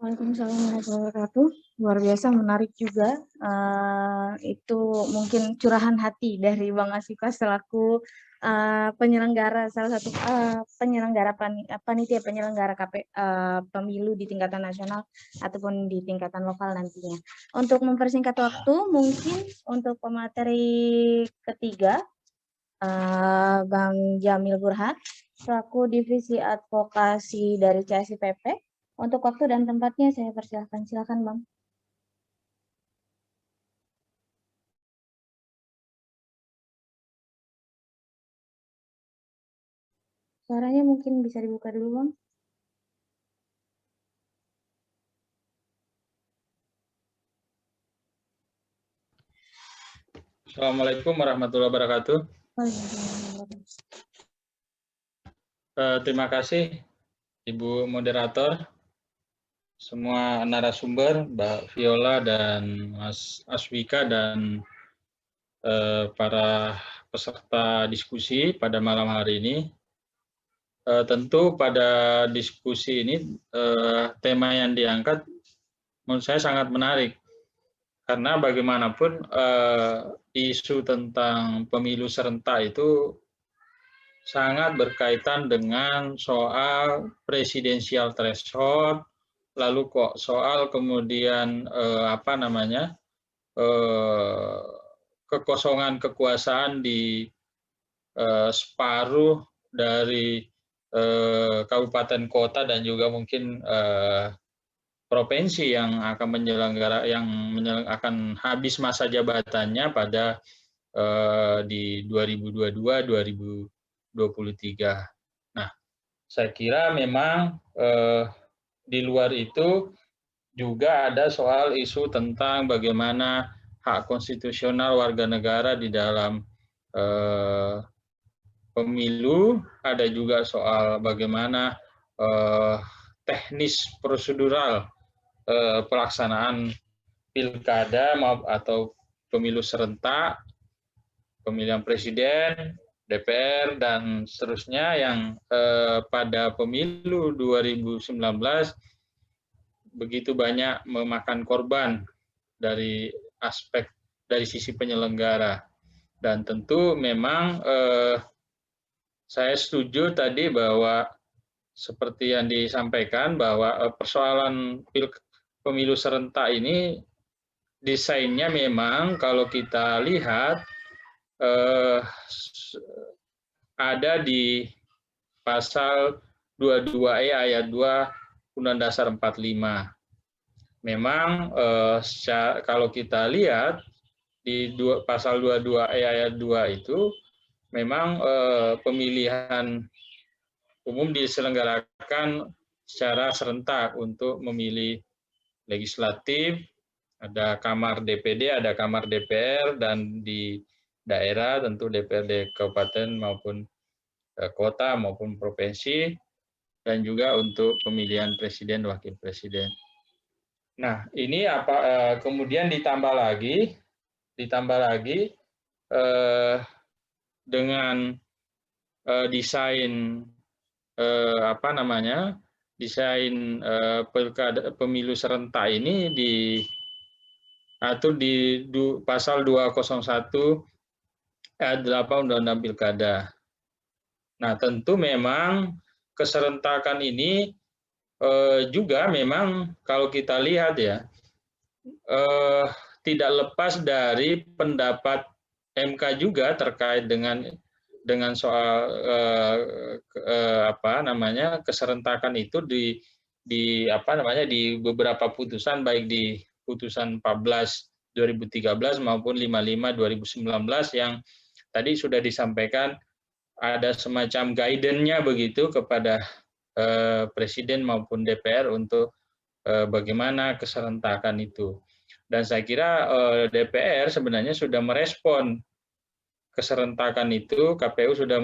Waalaikumsalam warahmatullahi wabarakatuh. Luar biasa menarik juga. Itu mungkin curahan hati dari Bang Asifah selaku penyelenggara, salah satu penyelenggara panitia penyelenggara pemilu di tingkatan nasional ataupun di tingkatan lokal nantinya. Untuk mempersingkat waktu, mungkin untuk pemateri ketiga, Bang Jamil Burhan selaku divisi advokasi dari CSIPP. Untuk waktu dan tempatnya saya persilahkan. Silakan, Bang. Suaranya mungkin bisa dibuka dulu, Bang. Assalamualaikum warahmatullahi wabarakatuh. Terima kasih Ibu Moderator, semua narasumber, Mbak Viola dan Mas Aswika dan para peserta diskusi pada malam hari ini. Tentu pada diskusi ini tema yang diangkat menurut saya sangat menarik karena bagaimanapun isu tentang pemilu serentak itu sangat berkaitan dengan soal presidensial threshold, lalu kok soal kemudian kekosongan kekuasaan di separuh dari kabupaten kota dan juga mungkin provinsi yang akan akan habis masa jabatannya pada di 2022-2023. Nah, saya kira memang di luar itu juga ada soal isu tentang bagaimana hak konstitusional warga negara di dalam pemilu, ada juga soal bagaimana teknis prosedural pelaksanaan pilkada atau pemilu serentak, pemilihan presiden, DPR, dan seterusnya yang pada pemilu 2019 begitu banyak memakan korban dari sisi penyelenggara. Dan tentu memang saya setuju tadi bahwa seperti yang disampaikan bahwa persoalan pemilu serentak ini desainnya memang kalau kita lihat ada di pasal 22E ayat 2 Undang-Undang Dasar 45. Memang kalau kita lihat di pasal 22E ayat 2 itu memang pemilihan umum diselenggarakan secara serentak untuk memilih legislatif, ada kamar DPD, ada kamar DPR, dan di daerah tentu DPRD kabupaten maupun kota maupun provinsi, dan juga untuk pemilihan presiden wakil presiden. Nah, ini kemudian ditambah lagi dengan desain desain pemilu serentak ini diatur di pasal 201 ayat 8 Undang-Undang Pilkada. Nah, tentu memang keserentakan ini juga memang kalau kita lihat ya tidak lepas dari pendapat MK juga terkait dengan soal keserentakan itu di beberapa putusan, baik di putusan 14 2013 maupun 55 2019 yang tadi sudah disampaikan ada semacam guidance-nya begitu kepada Presiden maupun DPR untuk bagaimana keserentakan itu. Dan saya kira DPR sebenarnya sudah merespon keserentakan itu, KPU sudah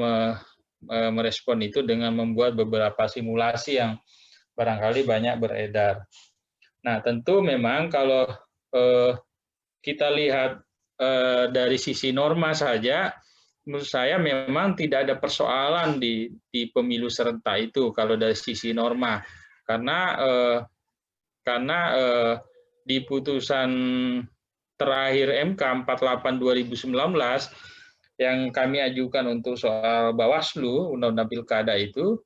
merespon itu dengan membuat beberapa simulasi yang barangkali banyak beredar. Nah, tentu memang kalau kita lihat dari sisi norma saja, menurut saya memang tidak ada persoalan di pemilu serentak itu kalau dari sisi norma, karena karena di putusan terakhir MK 48 2019 yang kami ajukan untuk soal Bawaslu, Undang-Undang Pilkada itu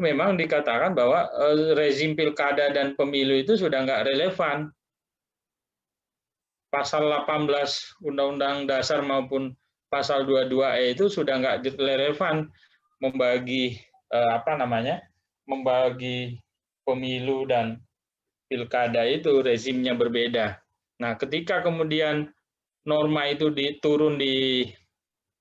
memang dikatakan bahwa rezim pilkada dan pemilu itu sudah nggak relevan. Pasal 18 Undang-Undang Dasar maupun pasal 22E itu sudah nggak relevan membagi membagi pemilu dan pilkada itu rezimnya berbeda. Nah, ketika kemudian norma itu diturun di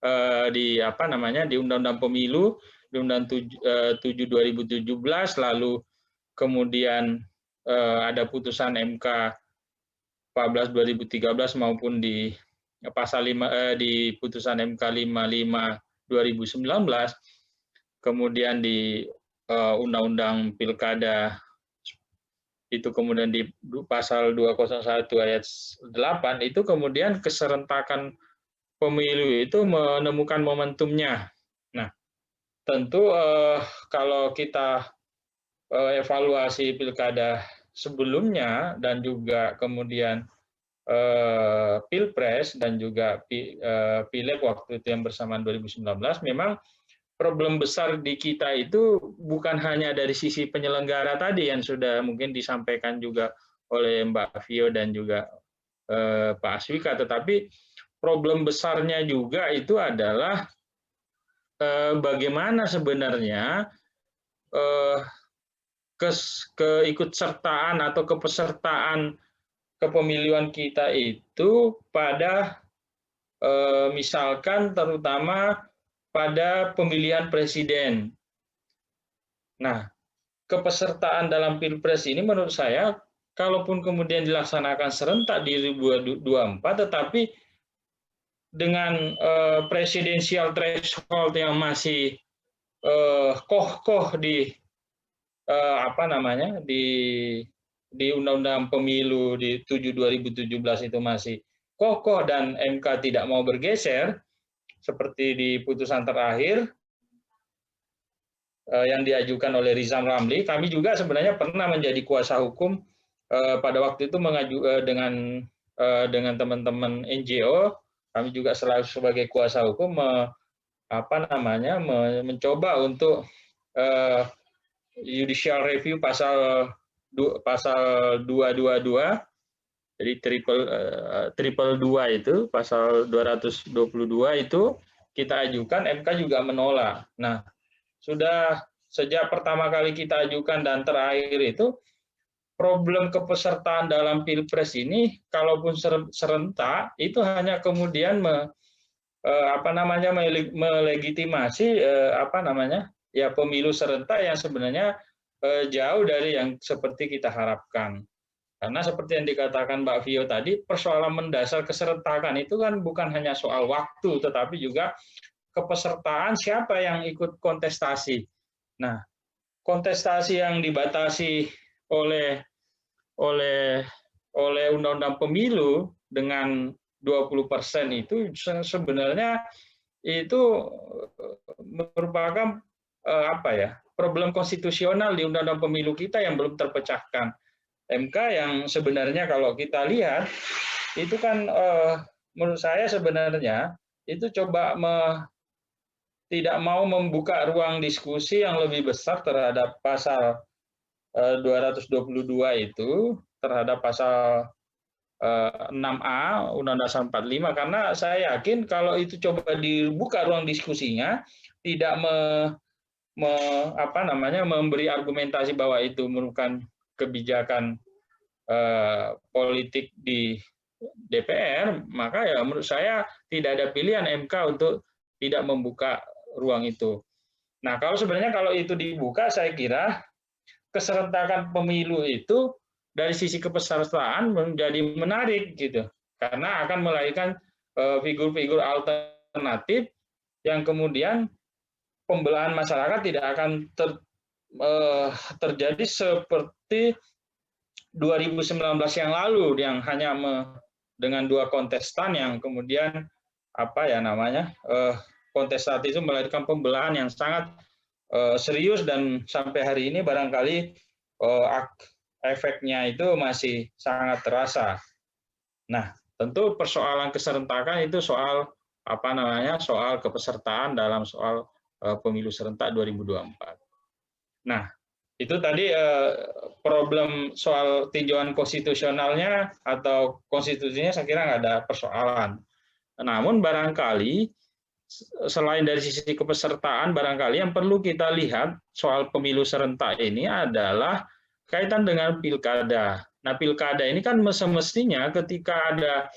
Undang-Undang Pemilu, di Undang-Undang 7 2017, lalu kemudian ada putusan MK 14 2013 maupun di pasal 5 di putusan MK 55 2019, kemudian di Undang-Undang Pilkada itu kemudian di pasal 201 ayat 8 itu kemudian keserentakan pemilu itu menemukan momentumnya. Nah, tentu kalau kita evaluasi pilkada sebelumnya dan juga kemudian Pilpres dan juga Pileg waktu itu yang bersamaan 2019, memang problem besar di kita itu bukan hanya dari sisi penyelenggara tadi yang sudah mungkin disampaikan juga oleh Mbak Vio dan juga Pak Aswika, tetapi problem besarnya juga itu adalah bagaimana sebenarnya keikutsertaan atau kepesertaan kepemiluan kita itu pada misalkan terutama pada pemilihan presiden. Nah, kepesertaan dalam Pilpres ini menurut saya, kalaupun kemudian dilaksanakan serentak di 2024, tetapi dengan presidensial threshold yang masih kokoh di di Undang-Undang Pemilu di 7 2017 itu masih kokoh dan MK tidak mau bergeser, seperti di putusan terakhir yang diajukan oleh Rizal Ramli. Kami juga sebenarnya pernah menjadi kuasa hukum pada waktu itu dengan teman-teman NGO. Kami juga selalu sebagai kuasa hukum mencoba untuk judicial review pasal 222. Jadi triple 2 itu pasal 222 itu kita ajukan, MK juga menolak. Nah, sudah sejak pertama kali kita ajukan dan terakhir itu problem kepesertaan dalam Pilpres ini, kalaupun serentak, itu hanya kemudian melegitimasi pemilu serentak yang sebenarnya jauh dari yang seperti kita harapkan. Karena seperti yang dikatakan Mbak Vio tadi, persoalan mendasar keserentakan itu kan bukan hanya soal waktu, tetapi juga kepesertaan siapa yang ikut kontestasi. Nah, kontestasi yang dibatasi oleh Undang-Undang Pemilu dengan 20% itu sebenarnya itu merupakan problem konstitusional di Undang-Undang Pemilu kita yang belum terpecahkan. MK yang sebenarnya kalau kita lihat itu kan menurut saya sebenarnya itu coba tidak mau membuka ruang diskusi yang lebih besar terhadap pasal 222 itu, terhadap pasal 6A Undang-Undang Dasar 45, karena saya yakin kalau itu coba dibuka ruang diskusinya, tidak memberi argumentasi bahwa itu merupakan kebijakan politik di DPR, maka ya menurut saya tidak ada pilihan MK untuk tidak membuka ruang itu. Nah, kalau itu dibuka, saya kira keserentakan pemilu itu dari sisi kepesertaan menjadi menarik gitu, karena akan melahirkan figur-figur alternatif yang kemudian pembelahan masyarakat tidak akan terjadi seperti 2019 yang lalu, yang hanya dengan 2 kontestan yang kemudian kontestasi itu melahirkan pembelahan yang sangat serius, dan sampai hari ini barangkali efeknya itu masih sangat terasa. Nah, tentu persoalan keserentakan itu soal apa namanya, soal kepesertaan dalam soal pemilu serentak 2024. Nah, itu tadi problem soal tinjauan konstitusionalnya atau konstitusinya saya kira nggak ada persoalan. Namun barangkali selain dari sisi kepesertaan, barangkali yang perlu kita lihat soal pemilu serentak ini adalah kaitan dengan pilkada. Nah, pilkada ini kan semestinya ketika ada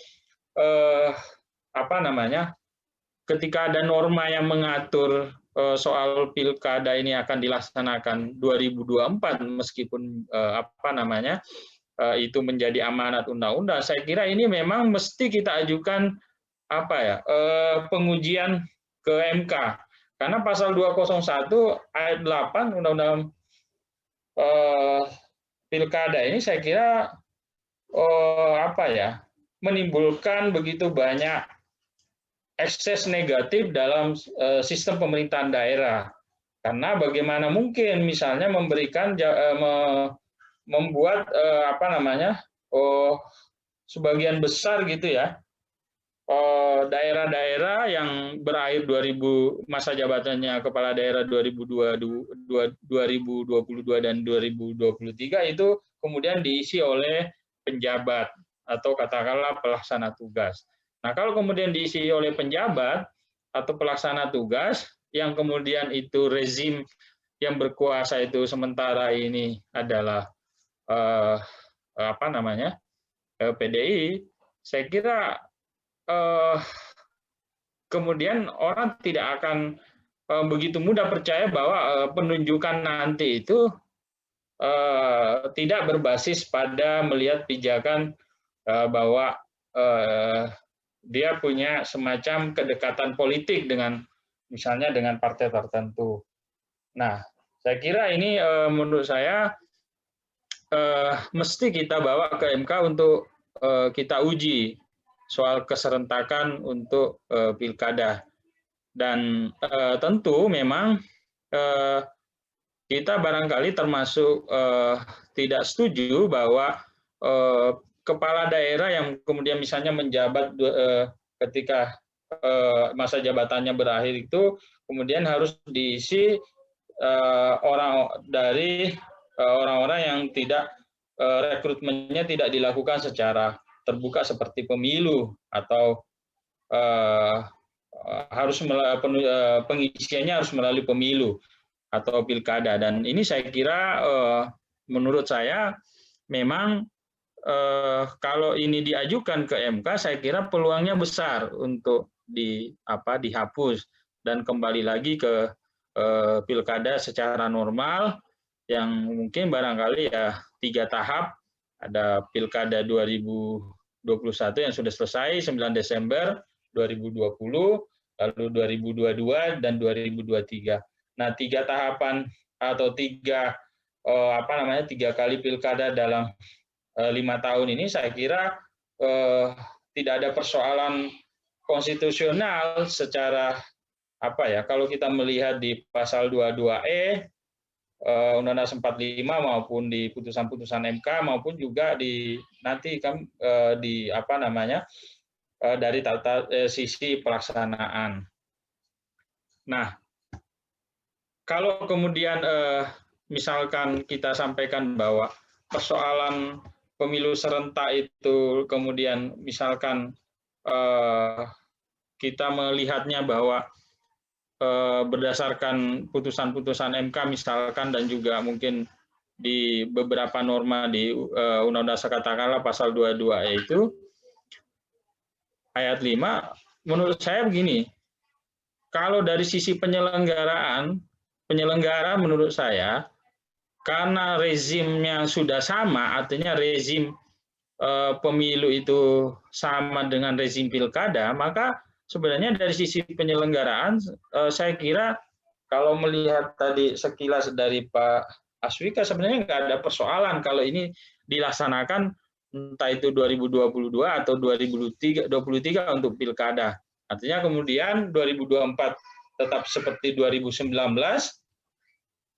apa namanya, ketika ada norma yang mengatur soal pilkada ini akan dilaksanakan 2024 meskipun apa namanya itu menjadi amanat undang-undang, saya kira ini memang mesti kita ajukan apa ya pengujian ke MK karena pasal 201 ayat 8 Undang-Undang pilkada ini saya kira apa ya menimbulkan begitu banyak ekses negatif dalam sistem pemerintahan daerah. Karena bagaimana mungkin misalnya memberikan membuat apa namanya sebagian besar gitu ya daerah-daerah yang berakhir masa jabatannya kepala daerah 2022 dan 2023 itu kemudian diisi oleh penjabat atau katakanlah pelaksana tugas. Nah, kalau kemudian diisi oleh penjabat atau pelaksana tugas yang kemudian itu rezim yang berkuasa itu sementara ini adalah apa namanya PDI, saya kira kemudian orang tidak akan begitu mudah percaya bahwa penunjukan nanti itu tidak berbasis pada melihat pijakan bahwa dia punya semacam kedekatan politik dengan misalnya dengan partai tertentu. Nah, saya kira ini menurut saya mesti kita bawa ke MK untuk kita uji soal keserentakan untuk pilkada. Dan tentu memang kita barangkali termasuk tidak setuju bahwa kepala daerah yang kemudian misalnya menjabat ketika masa jabatannya berakhir itu kemudian harus diisi orang-orang yang tidak rekrutmennya tidak dilakukan secara terbuka seperti pemilu atau harus pengisiannya harus melalui pemilu atau pilkada. Dan ini saya kira menurut saya memang kalau ini diajukan ke MK, saya kira peluangnya besar untuk dihapus dan kembali lagi ke pilkada secara normal yang mungkin barangkali ya 3 tahap. Ada pilkada 2021 yang sudah selesai 9 Desember 2020, lalu 2022 dan 2023. Nah, 3 tahapan atau 3 kali pilkada dalam 5 tahun ini saya kira tidak ada persoalan konstitusional secara kalau kita melihat di pasal 22E Undang-Undang 45 maupun di putusan-putusan MK maupun juga dari sisi pelaksanaan. Nah, kalau kemudian misalkan kita sampaikan bahwa persoalan pemilu serentak itu kemudian misalkan kita melihatnya bahwa berdasarkan putusan-putusan MK misalkan dan juga mungkin di beberapa norma di Undang-Undang katakanlah pasal 22E itu ayat 5 menurut saya begini, kalau dari sisi penyelenggara menurut saya karena rezimnya sudah sama, artinya rezim pemilu itu sama dengan rezim pilkada, maka sebenarnya dari sisi penyelenggaraan, saya kira kalau melihat tadi sekilas dari Pak Aswika, sebenarnya nggak ada persoalan kalau ini dilaksanakan entah itu 2022 atau 2023 untuk pilkada. Artinya kemudian 2024 tetap seperti 2019,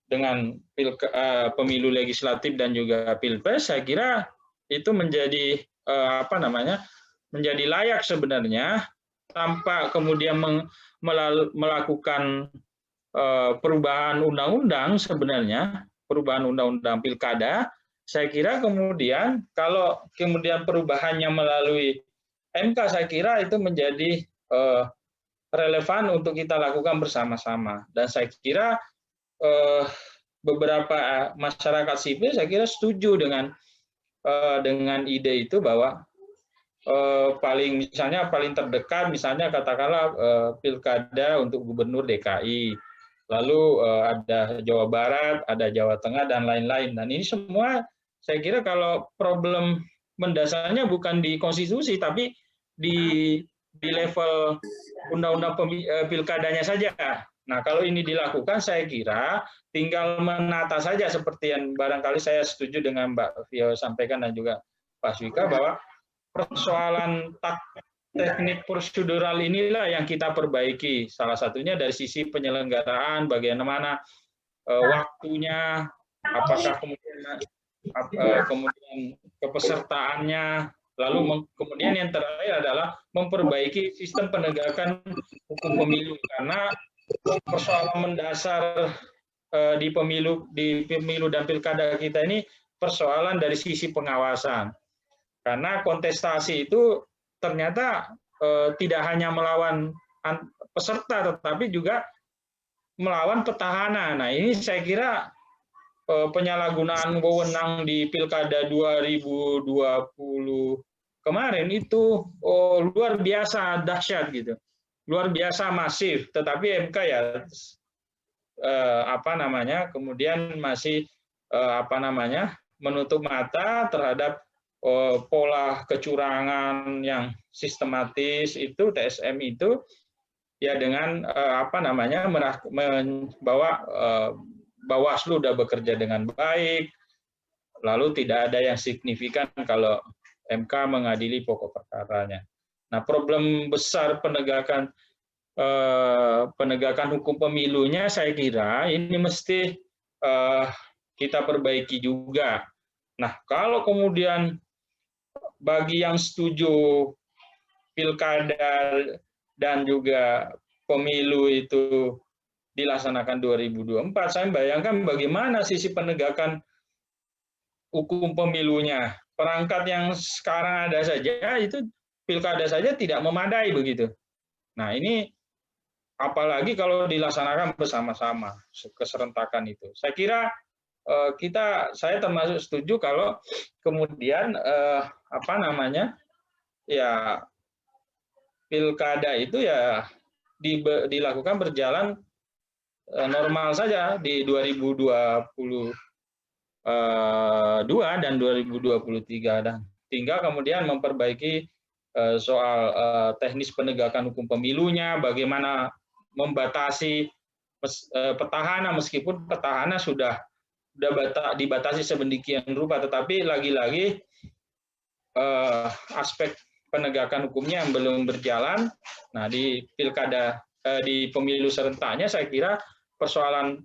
dengan pemilu legislatif dan juga pilpres, saya kira itu menjadi menjadi layak sebenarnya, tanpa kemudian melakukan perubahan undang-undang sebenarnya, perubahan undang-undang pilkada. Saya kira kemudian kalau kemudian perubahannya melalui MK, saya kira itu menjadi relevan untuk kita lakukan bersama-sama. Dan saya kira beberapa masyarakat sipil saya kira setuju dengan ide itu, bahwa paling terdekat misalnya katakanlah pilkada untuk gubernur DKI, lalu ada Jawa Barat, ada Jawa Tengah, dan lain-lain. Dan ini semua saya kira kalau problem mendasarnya bukan di konstitusi, tapi di level undang-undang pilkadanya saja. Nah, kalau ini dilakukan, saya kira tinggal menata saja, seperti yang barangkali saya setuju dengan Mbak Vio sampaikan dan juga Pak Swika, bahwa persoalan teknik prosedural inilah yang kita perbaiki. Salah satunya dari sisi penyelenggaraan, bagaimana waktunya, apakah kemudian kepesertaannya, lalu kemudian yang terakhir adalah memperbaiki sistem penegakan hukum pemilu, karena persoalan mendasar di pemilu dan pilkada kita ini persoalan dari sisi pengawasan. Karena kontestasi itu ternyata tidak hanya melawan peserta, tetapi juga melawan petahana. Nah, ini saya kira penyalahgunaan wewenang di Pilkada 2020 kemarin itu luar biasa dahsyat gitu. Luar biasa masif, tetapi MK ya kemudian masih menutup mata terhadap pola kecurangan yang sistematis itu, TSM itu, ya dengan bahwa Bawaslu sudah bekerja dengan baik, lalu tidak ada yang signifikan kalau MK mengadili pokok perkaranya. Nah, problem besar penegakan hukum pemilunya, saya kira ini mesti kita perbaiki juga. Nah, kalau kemudian bagi yang setuju pilkada dan juga pemilu itu dilaksanakan 2024, saya bayangkan bagaimana sisi penegakan hukum pemilunya. Perangkat yang sekarang ada saja itu pilkada saja tidak memadai begitu. Nah, ini apalagi kalau dilaksanakan bersama-sama keserentakan itu. Saya kira saya termasuk setuju kalau kemudian pilkada itu ya dilakukan berjalan normal saja di 2022 dan 2023, dan tinggal kemudian memperbaiki soal teknis penegakan hukum pemilunya, bagaimana membatasi petahana, meskipun petahana sudah dibatasi sedemikian rupa, tetapi lagi-lagi aspek penegakan hukumnya yang belum berjalan. Nah, di pilkada, di pemilu serentaknya, saya kira persoalan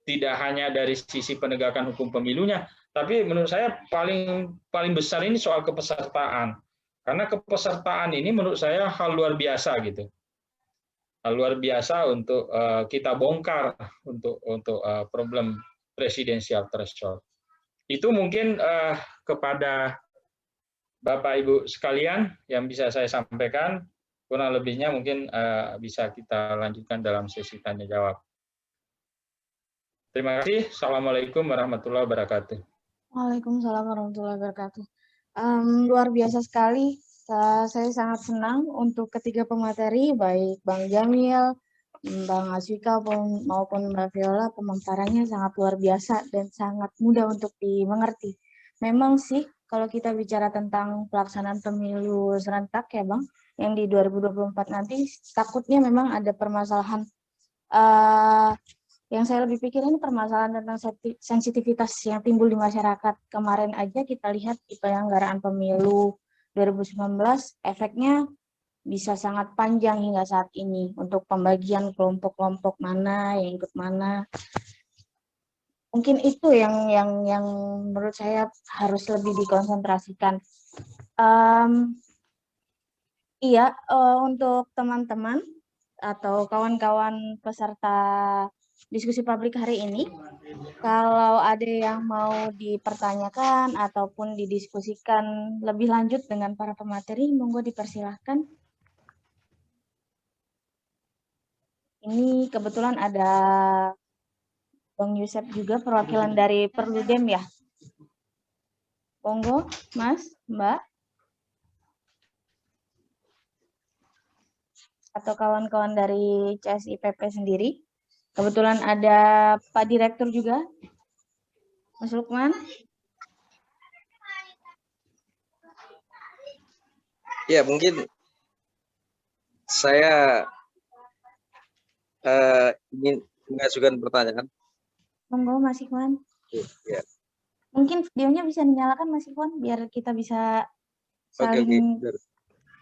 tidak hanya dari sisi penegakan hukum pemilunya, tapi menurut saya paling besar ini soal kepesertaan. Karena kepesertaan ini menurut saya hal luar biasa gitu. Hal luar biasa untuk kita bongkar untuk problem presidensial threshold. Itu mungkin kepada Bapak Ibu sekalian yang bisa saya sampaikan. Kurang lebihnya mungkin bisa kita lanjutkan dalam sesi tanya jawab. Terima kasih. Assalamualaikum warahmatullahi wabarakatuh. Waalaikumsalam warahmatullahi wabarakatuh. Luar biasa sekali. Saya sangat senang untuk ketiga pemateri, baik Bang Jamil, Bang Aswika maupun Mbak Viola, pemaparannya sangat luar biasa dan sangat mudah untuk dimengerti. Memang sih, kalau kita bicara tentang pelaksanaan pemilu serentak ya Bang, yang di 2024 nanti, takutnya memang ada permasalahan yang saya lebih pikir ini permasalahan tentang sensitivitas yang timbul di masyarakat. Kemarin aja kita lihat di penyelenggaraan pemilu 2019, efeknya bisa sangat panjang hingga saat ini untuk pembagian kelompok-kelompok mana yang ikut mana. Mungkin itu yang menurut saya harus lebih dikonsentrasikan. Iya, untuk teman-teman atau kawan-kawan peserta diskusi publik hari ini, kalau ada yang mau dipertanyakan ataupun didiskusikan lebih lanjut dengan para pemateri, monggo dipersilahkan. Ini kebetulan ada Bang Yusef juga perwakilan dari Perludem ya. Monggo, Mas, Mbak, atau kawan-kawan dari CSIPP sendiri. Kebetulan ada Pak Direktur juga, Mas Lukman. Ya, mungkin saya ingin mengajukan pertanyaan. Monggo, Mas Ikhwan. Ya. Mungkin videonya bisa dinyalakan, Mas Ikhwan, biar kita bisa saling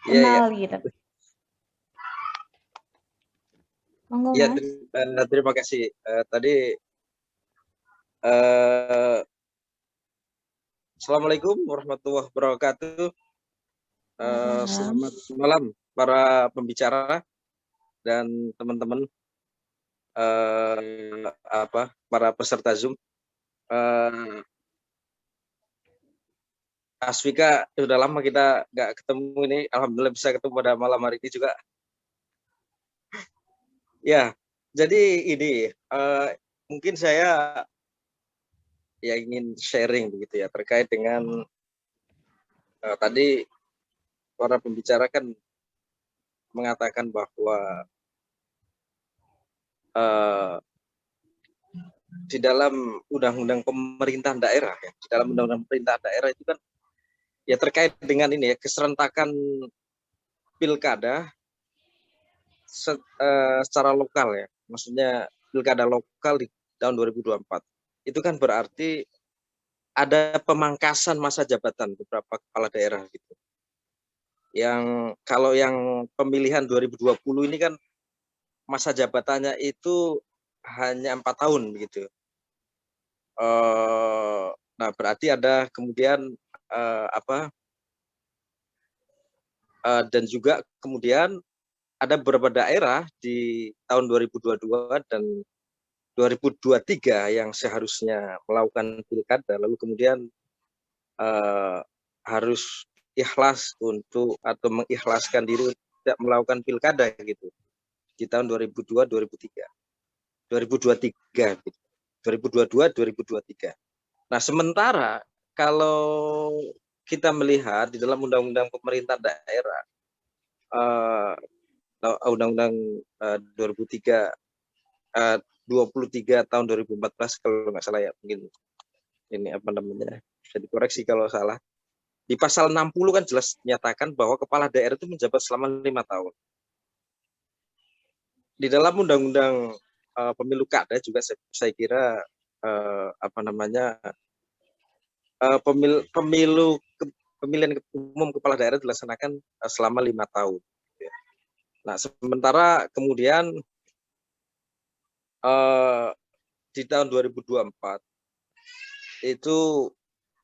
kenal gitu. Monggo, ya, Mas. terima kasih. Tadi Assalamualaikum warahmatullahi wabarakatuh. Selamat malam para pembicara dan teman-teman para peserta Zoom. Asvika, sudah lama kita nggak ketemu ini. Alhamdulillah bisa ketemu pada malam hari ini juga. Ya, jadi ini mungkin saya ya ingin sharing begitu ya terkait dengan tadi para pembicara kan mengatakan bahwa di dalam undang-undang pemerintahan daerah ya, di dalam undang-undang pemerintahan daerah itu kan ya terkait dengan ini ya keserentakan pilkada secara lokal ya, maksudnya pilkada lokal di tahun 2024 itu kan berarti ada pemangkasan masa jabatan beberapa kepala daerah gitu. Yang kalau yang pemilihan 2020 ini kan masa jabatannya itu hanya 4 tahun begitu. Nah berarti ada kemudian dan juga kemudian ada beberapa daerah di tahun 2022 dan 2023 yang seharusnya melakukan pilkada lalu kemudian harus ikhlas untuk atau mengikhlaskan diri tidak melakukan pilkada gitu di tahun 2002 2003 2023 gitu. 2022 2023. Nah, sementara kalau kita melihat di dalam undang-undang pemerintah daerah undang-undang 23 tahun 2014 kalau nggak salah ya, mungkin ini apa namanya bisa dikoreksi kalau salah. Di pasal 60 kan jelas menyatakan bahwa kepala daerah itu menjabat selama 5 tahun. Di dalam undang-undang pemilu kada juga saya kira pemilihan umum kepala daerah dilaksanakan selama 5 tahun. Nah, sementara kemudian di tahun 2024 itu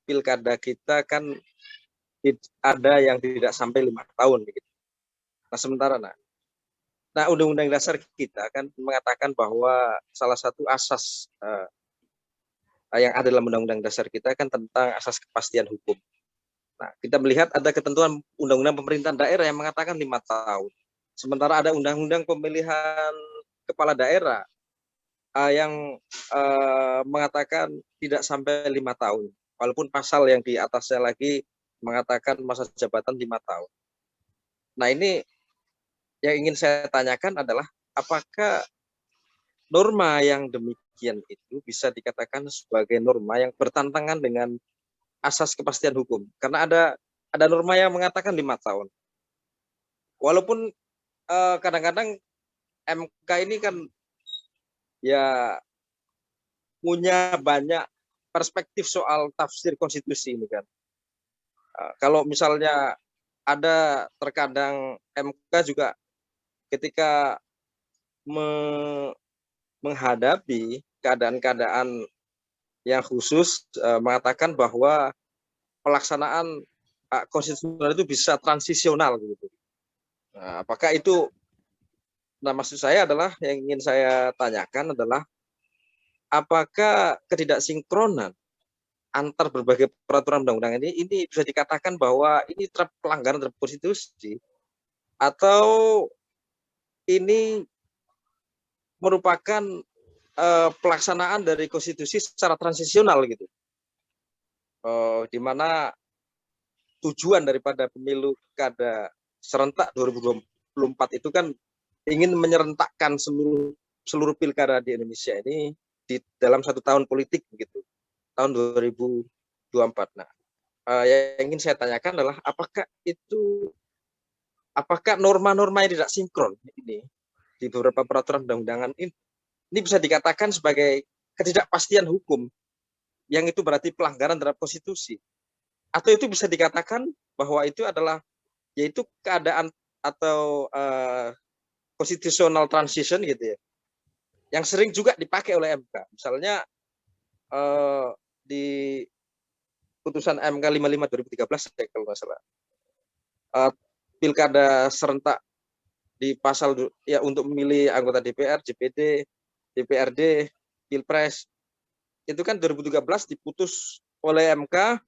pilkada kita kan ada yang tidak sampai 5 tahun gitu. Nah, sementara undang-undang dasar kita kan mengatakan bahwa salah satu asas yang ada dalam undang-undang dasar kita kan tentang asas kepastian hukum. Nah, kita melihat ada ketentuan undang-undang pemerintahan daerah yang mengatakan 5 tahun. Sementara ada undang-undang pemilihan kepala daerah yang mengatakan tidak sampai 5 tahun. Walaupun pasal yang di atasnya lagi mengatakan masa jabatan 5 tahun. Nah, ini yang ingin saya tanyakan adalah apakah norma yang demikian itu bisa dikatakan sebagai norma yang bertentangan dengan asas kepastian hukum? Karena ada norma yang mengatakan 5 tahun. Walaupun kadang-kadang MK ini kan ya punya banyak perspektif soal tafsir konstitusi ini kan. Kalau misalnya ada terkadang MK juga ketika menghadapi keadaan-keadaan yang khusus mengatakan bahwa pelaksanaan hak konstitusional itu bisa transisional gitu. Nah, apakah itu, nah maksud saya adalah yang ingin saya tanyakan adalah apakah ketidaksinkronan antar berbagai peraturan undang-undang ini bisa dikatakan bahwa ini pelanggaran terhadap konstitusi, atau ini merupakan pelaksanaan dari konstitusi secara transisional gitu, di mana tujuan daripada pemilu kada serentak 2024 itu kan ingin menyerentakkan seluruh pilkada di Indonesia ini di dalam satu tahun politik begitu, tahun 2024. Nah, yang ingin saya tanyakan adalah apakah norma-norma yang tidak sinkron ini di beberapa peraturan undang-undangan ini bisa dikatakan sebagai ketidakpastian hukum, yang itu berarti pelanggaran terhadap konstitusi, atau itu bisa dikatakan bahwa itu adalah yaitu keadaan atau constitutional transition gitu ya, yang sering juga dipakai oleh MK. Misalnya di putusan MK 55 2013 kalau nggak salah, pilkada serentak di pasal ya untuk memilih anggota DPR, DPD, DPRD, Pilpres itu kan 2013 diputus oleh MK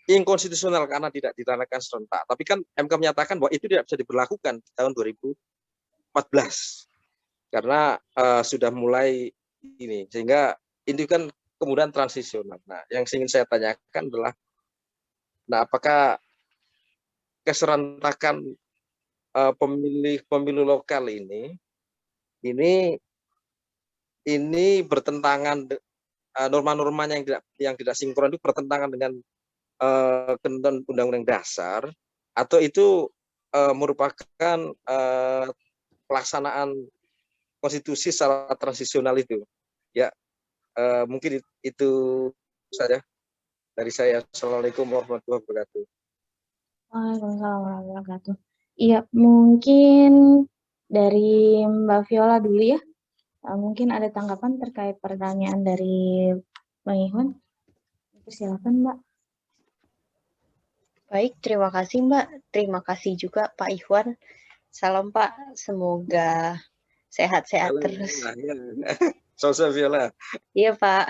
inkonstitusional karena tidak ditanakan serentak. Tapi kan MK menyatakan bahwa itu tidak bisa diberlakukan di tahun 2014 karena sudah mulai ini, sehingga ini kan kemudian transisional. Nah, yang ingin saya tanyakan adalah, nah apakah keserentakan pemilu lokal ini bertentangan, norma-normanya yang tidak sinkron itu bertentangan dengan ketentuan Undang-Undang Dasar, atau itu merupakan pelaksanaan konstitusi secara transisional itu ya. Mungkin itu saja dari saya. Assalamualaikum warahmatullahi wabarakatuh. Waalaikumsalam warahmatullahi wabarakatuh. Iya, mungkin dari Mbak Viola dulu ya. Mungkin ada tanggapan terkait pertanyaan dari Bang Ihwan. Silakan, Mbak. Baik, terima kasih Mbak. Terima kasih juga Pak Ihwan. Salam Pak, semoga sehat-sehat terus. Sosial Viola. Iya Pak.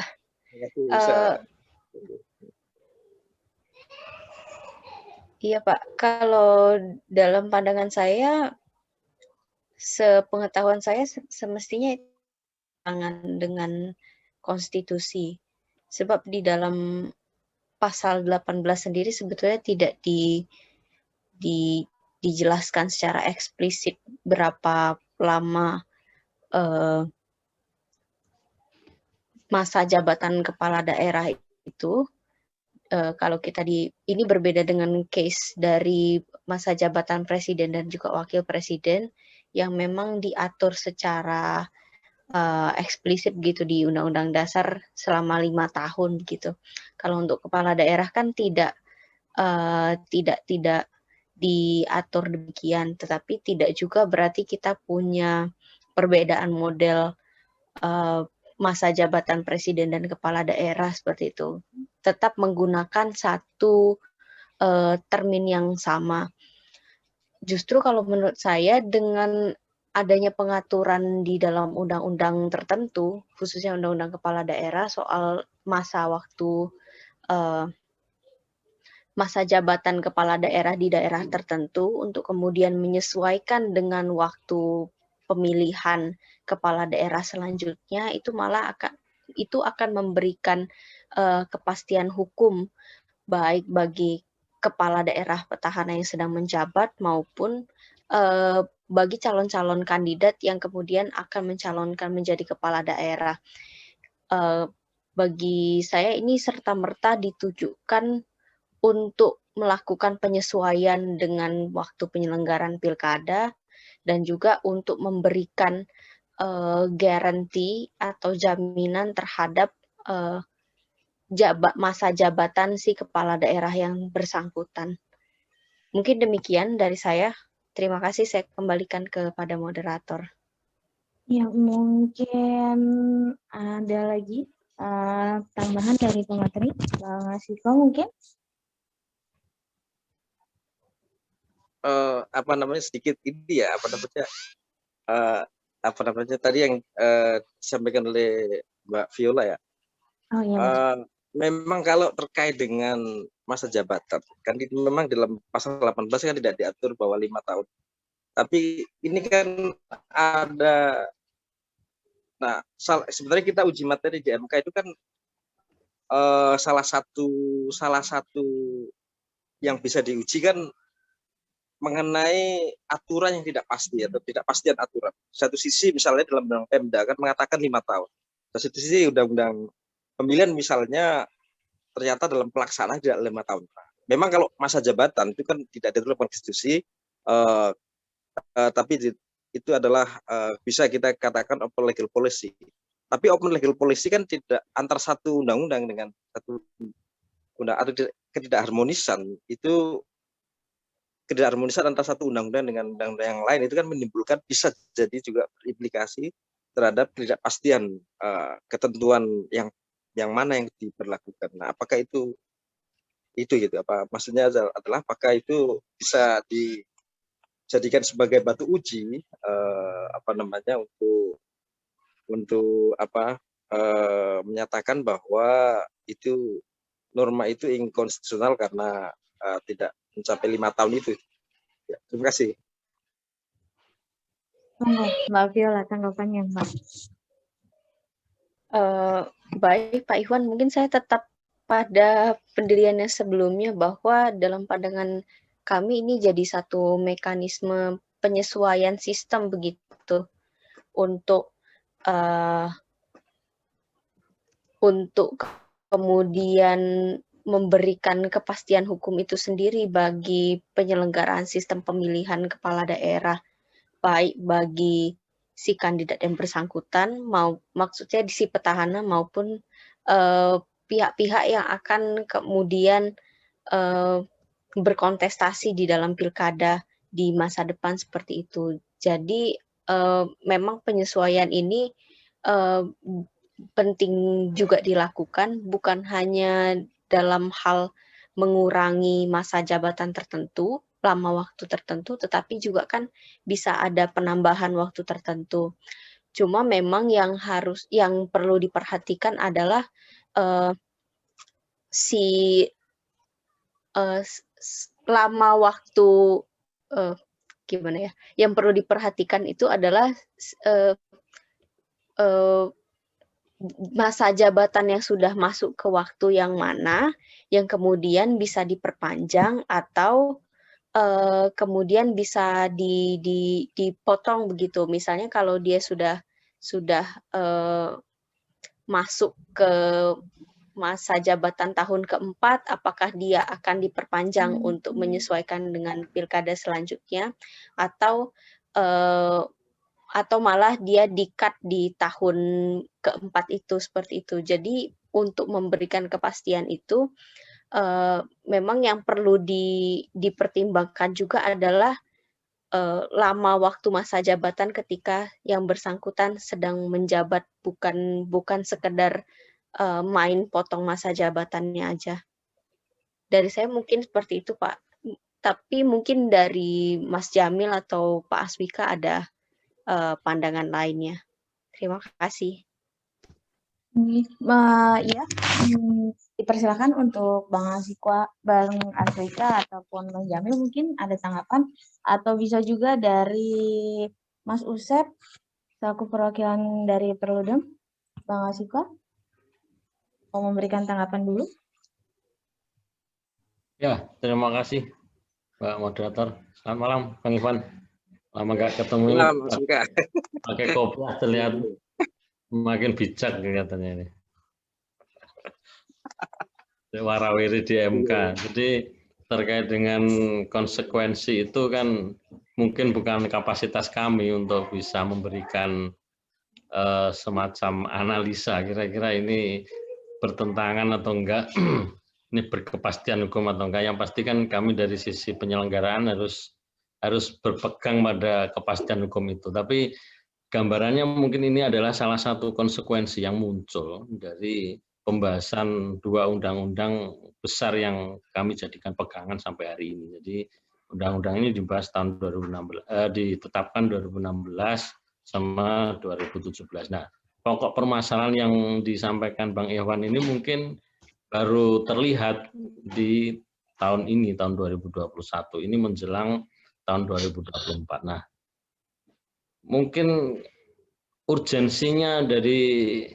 Iya Pak, kalau dalam pandangan saya, sepengetahuan saya semestinya dengan konstitusi. Sebab di dalam pasal 18 sendiri sebetulnya tidak dijelaskan secara eksplisit berapa lama masa jabatan kepala daerah itu. Kalau kita ini berbeda dengan case dari masa jabatan presiden dan juga wakil presiden yang memang diatur secara eksplisit gitu di Undang-Undang Dasar selama 5 tahun gitu. Kalau untuk kepala daerah kan tidak diatur demikian, tetapi tidak juga berarti kita punya perbedaan model masa jabatan presiden dan kepala daerah seperti itu. Tetap menggunakan satu termin yang sama. Justru kalau menurut saya dengan adanya pengaturan di dalam undang-undang tertentu, khususnya undang-undang kepala daerah soal masa waktu masa jabatan kepala daerah di daerah tertentu untuk kemudian menyesuaikan dengan waktu pemilihan kepala daerah selanjutnya, itu malah akan memberikan kepastian hukum baik bagi kepala daerah petahana yang sedang menjabat maupun bagi calon-calon kandidat yang kemudian akan mencalonkan menjadi kepala daerah. Bagi saya ini serta-merta ditujukan untuk melakukan penyesuaian dengan waktu penyelenggaraan pilkada dan juga untuk memberikan garansi atau jaminan terhadap masa jabatan si kepala daerah yang bersangkutan. Mungkin demikian dari saya. Terima kasih, saya kembalikan kepada moderator. Ya, mungkin ada lagi Tambahan dari pemateri, Bang Asiko mungkin? Apa namanya sedikit ini ya apa namanya tadi yang disampaikan oleh Mbak Viola ya. Oh iya, Mas. Memang kalau terkait dengan masa jabatan kan memang dalam pasal 18 kan tidak diatur bahwa 5 tahun. Tapi ini kan ada, nah sebenarnya kita uji materi di MK itu kan salah satu yang bisa diuji kan mengenai aturan yang tidak pasti atau tidak pastian aturan. Satu sisi misalnya dalam undang Pemda kan mengatakan 5 tahun. Satu sisi undang-undang pemilihan misalnya ternyata dalam pelaksanaan tidak 5 tahun. Memang kalau masa jabatan itu kan tidak diatur dalam konstitusi, tapi itu adalah bisa kita katakan open legal policy. Tapi open legal policy kan tidak antar satu undang-undang dengan satu undang atau ketidakharmonisan itu. Ketidakharmonisan antara satu undang-undang dengan undang-undang yang lain itu kan menimbulkan bisa jadi juga berimplikasi terhadap ketidakpastian ketentuan yang mana yang diberlakukan. Nah, apakah itu gitu? Apa maksudnya adalah apakah itu bisa dijadikan sebagai batu uji apa namanya untuk menyatakan bahwa itu norma itu inkonstitusional karena tidak mencapai 5 tahun itu. Ya, terima kasih. Mbak Viola, tanggapannya Mbak. Baik Pak Iwan, mungkin saya tetap pada pendiriannya sebelumnya bahwa dalam pandangan kami ini jadi satu mekanisme penyesuaian sistem begitu untuk kemudian memberikan kepastian hukum itu sendiri bagi penyelenggaraan sistem pemilihan kepala daerah, baik bagi si kandidat yang bersangkutan, maksudnya di si petahana maupun pihak-pihak yang akan kemudian berkontestasi di dalam pilkada di masa depan seperti itu. Jadi memang penyesuaian ini penting juga dilakukan, bukan hanya dalam hal mengurangi masa jabatan tertentu, lama waktu tertentu, tetapi juga kan bisa ada penambahan waktu tertentu. Cuma memang yang perlu diperhatikan adalah lama waktu gimana ya? Yang perlu diperhatikan itu adalah masa jabatan yang sudah masuk ke waktu yang mana, yang kemudian bisa diperpanjang atau kemudian bisa dipotong begitu. Misalnya kalau dia sudah masuk ke masa jabatan tahun keempat, apakah dia akan diperpanjang untuk menyesuaikan dengan pilkada selanjutnya, atau malah dia di-cut di tahun keempat itu, seperti itu. Jadi untuk memberikan kepastian itu, memang yang perlu dipertimbangkan juga adalah lama waktu masa jabatan ketika yang bersangkutan sedang menjabat, bukan sekedar main potong masa jabatannya aja. Dari saya mungkin seperti itu, Pak. Tapi mungkin dari Mas Jamil atau Pak Aswika ada pandangan lainnya. Terima kasih. Ya, dipersilakan untuk Bang Aswika ataupun Bang Jamil mungkin ada tanggapan, atau bisa juga dari Mas Usep selaku perwakilan dari Perludem. Bang Aswika mau memberikan tanggapan dulu? Ya, terima kasih Mbak Moderator. Selamat malam Bang Ivan. Lama nggak ketemu. Pakai kopiah terlihat makin bijak kelihatannya ini. Warawiri di MK. Jadi terkait dengan konsekuensi itu kan mungkin bukan kapasitas kami untuk bisa memberikan semacam analisa kira-kira ini bertentangan atau enggak, ini berkepastian hukum atau enggak. Yang pasti kan kami dari sisi penyelenggaraan harus berpegang pada kepastian hukum itu. Tapi gambarannya mungkin ini adalah salah satu konsekuensi yang muncul dari pembahasan dua undang-undang besar yang kami jadikan pegangan sampai hari ini. Jadi undang-undang ini dibahas tahun 2016, ditetapkan 2016 sama 2017. Nah, pokok permasalahan yang disampaikan Bang Iwan ini mungkin baru terlihat di tahun ini, tahun 2021. Ini menjelang tahun 2024. Nah, mungkin urgensinya dari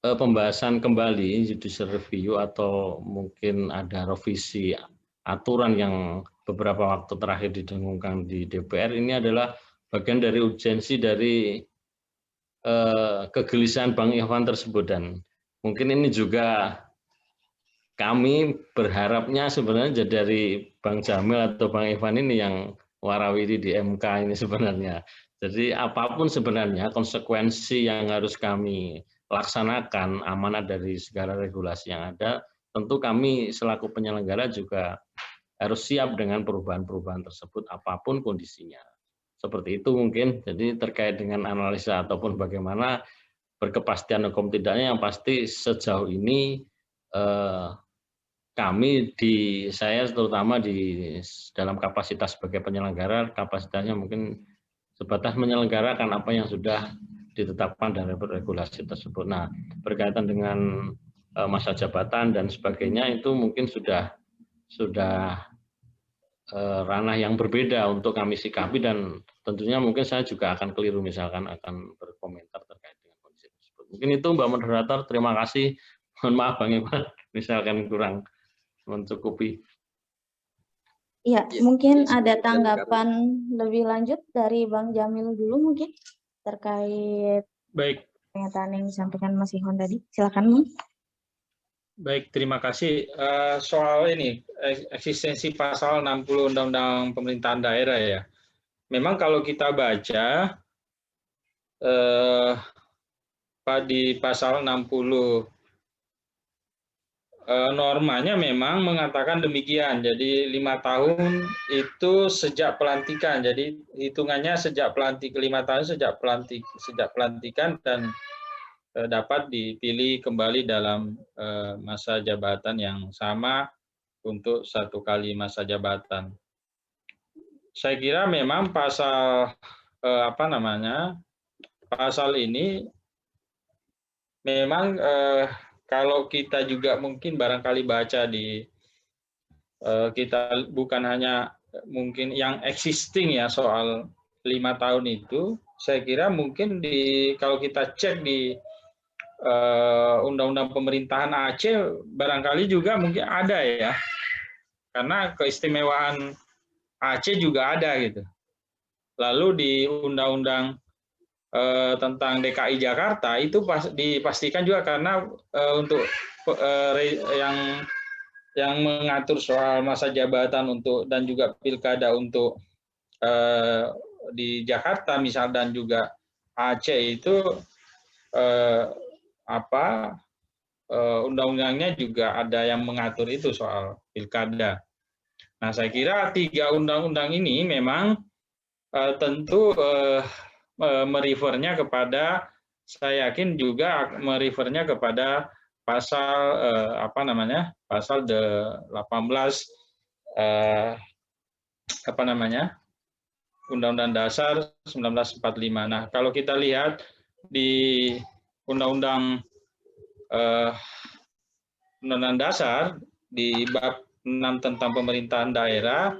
pembahasan kembali judicial review atau mungkin ada revisi aturan yang beberapa waktu terakhir didengungkan di DPR ini adalah bagian dari urgensi dari kegelisahan Bang Iwan tersebut, dan mungkin ini juga kami berharapnya sebenarnya dari Bang Jamil atau Bang Iwan ini yang warawiri di MK ini sebenarnya. Jadi apapun sebenarnya konsekuensi yang harus kami laksanakan amanat dari segala regulasi yang ada, tentu kami selaku penyelenggara juga harus siap dengan perubahan-perubahan tersebut apapun kondisinya. Seperti itu mungkin. Jadi terkait dengan analisa ataupun bagaimana berkepastian hukum tidaknya, yang pasti sejauh ini kami saya terutama di dalam kapasitas sebagai penyelenggara, kapasitasnya mungkin sebatas menyelenggarakan apa yang sudah ditetapkan dari regulasi tersebut. Nah, berkaitan dengan masa jabatan dan sebagainya itu mungkin sudah ranah yang berbeda untuk kami sikapi, dan tentunya mungkin saya juga akan keliru misalkan akan berkomentar terkait dengan kondisi tersebut. Mungkin itu Mbak Moderator, terima kasih. Mohon maaf Bang Iwan, misalkan kurang mencukupi. Iya, mungkin ada tanggapan lebih lanjut dari Bang Jamil dulu mungkin terkait Baik. pernyataan yang disampaikan Mas Iwan tadi. Silakan, Bang. Baik, terima kasih. Soal ini, eksistensi pasal 60 Undang-Undang Pemerintahan Daerah ya. Memang kalau kita baca di pasal 60 normanya memang mengatakan demikian. Jadi 5 tahun itu sejak pelantikan. Jadi hitungannya sejak 5 tahun sejak pelantikan dan dapat dipilih kembali dalam masa jabatan yang sama untuk 1 kali masa jabatan. Saya kira memang pasal pasal ini memang kalau kita juga mungkin barangkali baca di kita bukan hanya mungkin yang existing ya soal 5 tahun itu, saya kira mungkin kalau kita cek di Undang-Undang Pemerintahan Aceh barangkali juga mungkin ada ya, karena keistimewaan Aceh juga ada gitu. Lalu di Undang-Undang tentang DKI Jakarta itu dipastikan juga, karena untuk yang mengatur soal masa jabatan untuk dan juga pilkada untuk di Jakarta misal dan juga Aceh itu undang-undangnya juga ada yang mengatur itu soal pilkada. Nah, saya kira 3 undang-undang ini memang tentu merefernya kepada, saya yakin juga merefernya kepada pasal pasal 18 Undang-Undang Dasar 1945. Nah, kalau kita lihat di Undang-Undang Dasar di bab 6 tentang pemerintahan daerah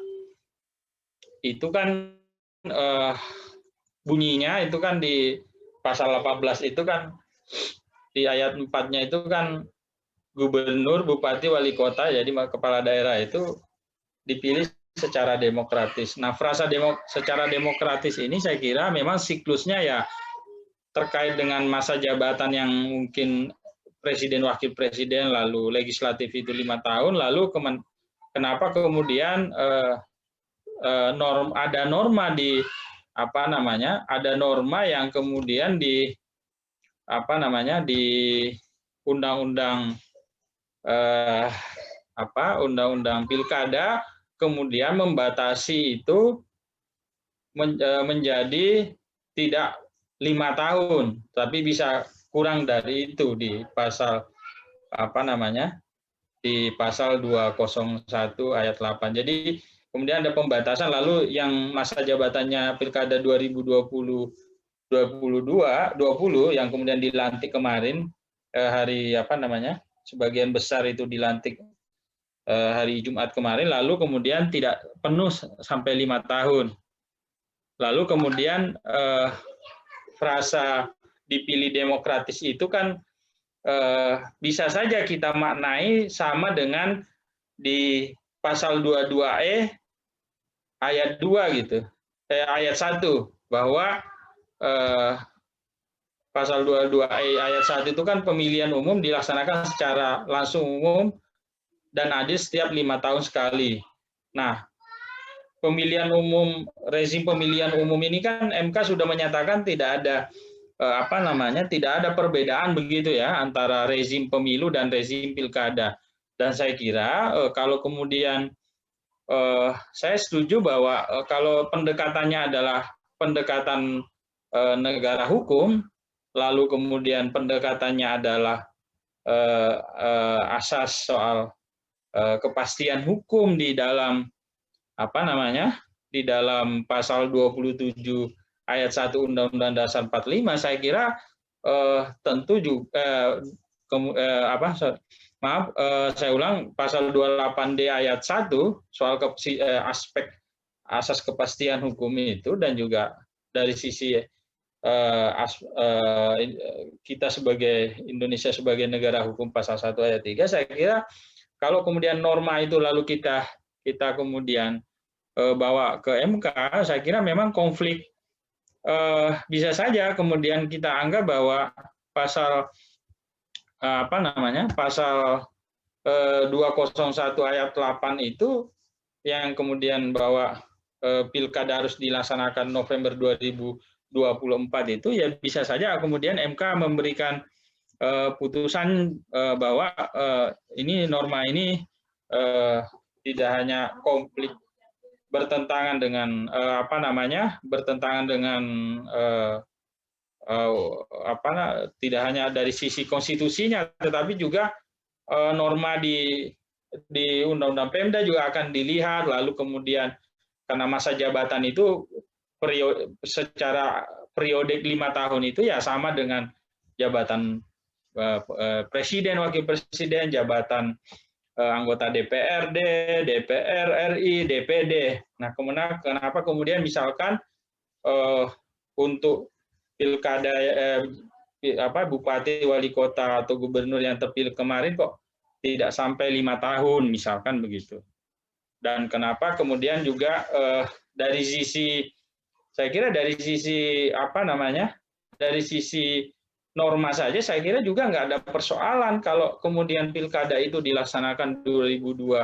itu kan bunyinya itu kan di pasal 18 itu kan di ayat 4-nya itu kan gubernur, bupati, wali kota, jadi kepala daerah itu dipilih secara demokratis. Nah, frasa secara demokratis ini saya kira memang siklusnya ya terkait dengan masa jabatan yang mungkin presiden, wakil presiden, lalu legislatif itu 5 tahun, lalu kenapa kemudian ada norma di ada norma yang kemudian di undang-undang undang-undang pilkada kemudian membatasi itu menjadi tidak 5 tahun, tapi bisa kurang dari itu di pasal di pasal 201 ayat 8. Jadi kemudian ada pembatasan, lalu yang masa jabatannya Pilkada 2020 yang kemudian dilantik kemarin hari sebagian besar itu dilantik hari Jumat kemarin, lalu kemudian tidak penuh sampai 5 tahun. Lalu kemudian frasa dipilih demokratis itu kan bisa saja kita maknai sama dengan di pasal 22E ayat 2 gitu, ayat 1, bahwa pasal 22E ayat 1 itu kan pemilihan umum dilaksanakan secara langsung umum dan adil setiap 5 tahun sekali. Nah, rezim pemilihan umum ini kan MK sudah menyatakan tidak ada tidak ada perbedaan begitu ya antara rezim pemilu dan rezim pilkada. Dan saya kira kalau kemudian saya setuju bahwa kalau pendekatannya adalah pendekatan negara hukum, lalu kemudian pendekatannya adalah asas soal kepastian hukum di dalam di dalam pasal 27 ayat 1 Undang-Undang Dasar 45, saya kira tentu juga saya ulang, pasal 28D ayat 1 soal aspek asas kepastian hukum itu, dan juga dari sisi kita sebagai Indonesia sebagai negara hukum pasal 1 ayat 3, saya kira kalau kemudian norma itu lalu kita kemudian bawa ke MK, saya kira memang konflik bisa saja kemudian kita anggap bahwa pasal pasal 201 ayat 8 itu yang kemudian bahwa pilkada harus dilaksanakan November 2024 itu ya bisa saja kemudian MK memberikan putusan bahwa ini norma ini tidak hanya konflik bertentangan dengan tidak hanya dari sisi konstitusinya, tetapi juga norma di Undang-Undang Pemda juga akan dilihat, lalu kemudian karena masa jabatan itu secara periodik 5 tahun itu ya sama dengan jabatan presiden, wakil presiden, jabatan anggota DPRD, DPR RI, DPD. Nah, kenapa kemudian misalkan untuk pilkada bupati, wali kota atau gubernur yang terpilih kemarin kok tidak sampai 5 tahun misalkan begitu. Dan kenapa kemudian juga dari sisi saya kira dari sisi dari sisi norma saja saya kira juga nggak ada persoalan kalau kemudian pilkada itu dilaksanakan 2022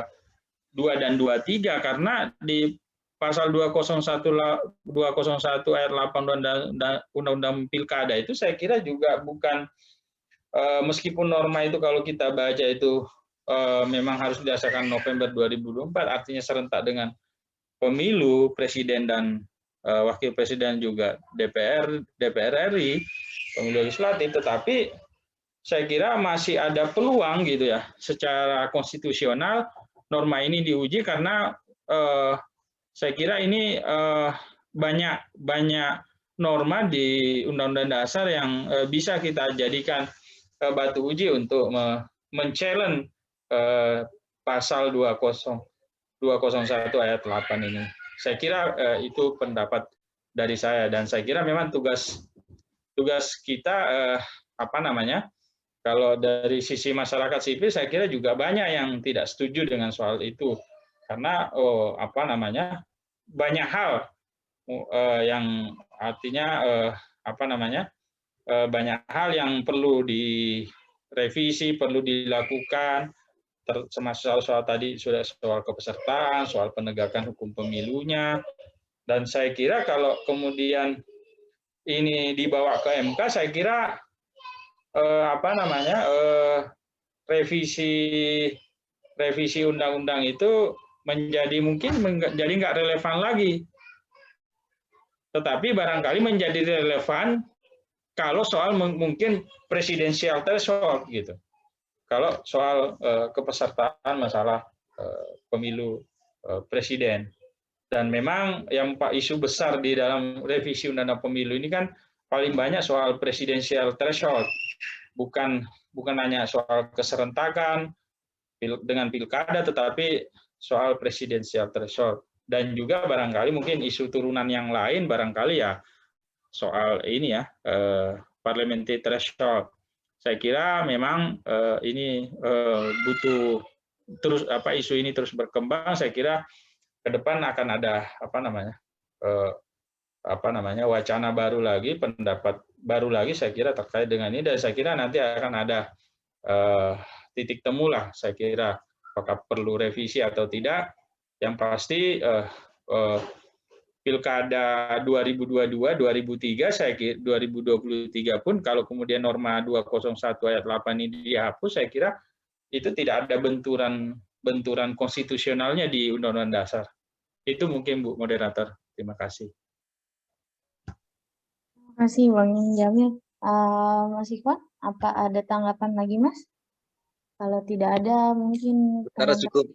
dan 23, karena di pasal 201 ayat 8 Undang-Undang Pilkada itu saya kira juga bukan meskipun norma itu kalau kita baca itu memang harus dilaksanakan November 2024, artinya serentak dengan pemilu presiden dan wakil presiden juga DPR RI, pemilu legislatif, tetapi saya kira masih ada peluang gitu ya secara konstitusional norma ini diuji, karena saya kira ini banyak norma di Undang-Undang Dasar yang bisa kita jadikan batu uji untuk men-challenge pasal 201 ayat 8 ini. Saya kira itu pendapat dari saya, dan saya kira memang tugas kita kalau dari sisi masyarakat sipil saya kira juga banyak yang tidak setuju dengan soal itu, karena banyak hal yang artinya banyak hal yang perlu direvisi, perlu dilakukan, termasuk soal tadi sudah soal kepesertaan, soal penegakan hukum pemilunya. Dan saya kira kalau kemudian ini dibawa ke MK, saya kira revisi undang-undang itu mungkin menjadi nggak relevan lagi. tetapi barangkali menjadi relevan kalau soal mungkin presidensial threshold gitu. Kalau soal kepesertaan masalah pemilu presiden. Dan memang yang isu besar di dalam revisi Undang-Undang Pemilu ini kan paling banyak soal presidensial threshold, bukan hanya soal keserentakan dengan pilkada, tetapi soal presidensial threshold. Dan juga barangkali mungkin isu turunan yang lain barangkali ya soal ini ya parliamentary threshold. Saya kira memang ini butuh terus isu ini terus berkembang. Saya kira ke depan akan ada wacana baru lagi, pendapat baru lagi saya kira terkait dengan ini, dan saya kira nanti akan ada titik temu lah saya kira apakah perlu revisi atau tidak. Yang pasti Pilkada 2022, 2003, saya kira 2023 pun kalau kemudian norma 201 ayat 8 ini dihapus, saya kira itu tidak ada benturan konstitusionalnya di Undang-Undang Dasar. Itu mungkin Bu Moderator. Terima kasih. Terima kasih Bang Jamil. Mas Ikhwan, apa ada tanggapan lagi Mas? Kalau tidak ada mungkin Cara cukup.